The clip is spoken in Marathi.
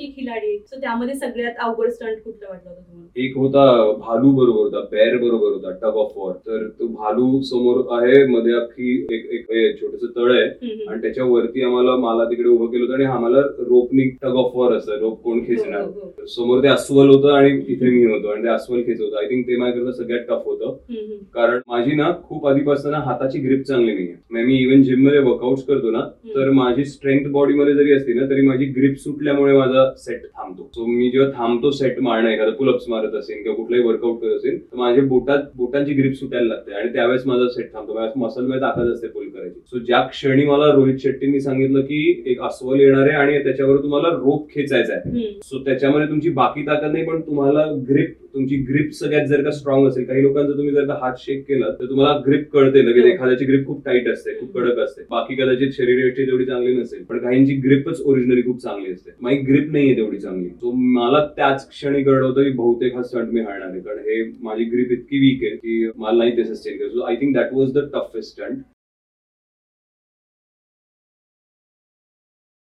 की खिलाडी, सो त्यामध्ये सगळ्यात अवघड स्टंट कुठला वाटला होता तुम्हाला? एक होता भालू बरोबर होता, बेअर बरोबर होता, टग ऑफ वॉर. तर तो भालू समोर आहे, मध्ये अख्खी एक छोटस तळ आहे आणि त्याच्यावरती मला तिकडे उभं केलं होतं आणि आम्हाला रोपनी टग ऑफ वॉर असतं, रोप कोण खेचणार. तर समोर ते अस्वल होतं आणि तिथे मी होतो आणि ते अस्वल खेच होतं. आय थिंक ते माझ्याकडे सगळ्यात टफ होतं, कारण माझी ना खूप आधीपासून हाताची ग्रिप चांगली नाहीये. मी इव्हन जिम मध्ये वर्कआउट करतो ना, तर माझी स्ट्रेंथ बॉडी मध्ये जरी असली ना, तरी माझी ग्रिप सुटल्यामुळे माझा सेट थांबतो. सो मी जेव्हा थांबतो सेट मारणं, एखादा पुलअप्स मारत असेल किंवा कुठलाही वर्कआउट करत असेल, तर माझ्या बोटांची ग्रिप सुटायला लागते आणि त्यावेळेस माझा सेट थांबतो. मसल मध्ये ताकद असते पुल करायची. सो ज्या क्षणी मला रोहित शेट्टींनी सांगितलं की एक अस्वल येणार आहे आणि त्याच्यावर तुम्हाला रोप खेचायचा आहे, सो त्याच्यामध्ये तुमची बाकी ताकद नाही, पण तुम्हाला तुमची ग्रिप सगळ्यात जर का स्ट्रॉंग असेल. काही लोकांचा तुम्ही जर का हात शेक केला तर तुम्हाला ग्रिप कळते लगेच, एखाद्याची ग्रिप खूप टाईट असते, खूप कडक असते, बाकी कदाचित शरीराची तेवढी चांगली नसेल, पण काहींची ग्रिपच ओरिजिनली खूप चांगली असते. माझी ग्रिप नाहीये तेवढी चांगली. सो मला त्याच क्षणी कळलं होतं की बहुतेक हा स्टंट मी हारणार आहे, कारण हे माझी ग्रिप इतकी वीक आहे की मला नाही ते सस्टेन करत. So I think that was the toughest stunt.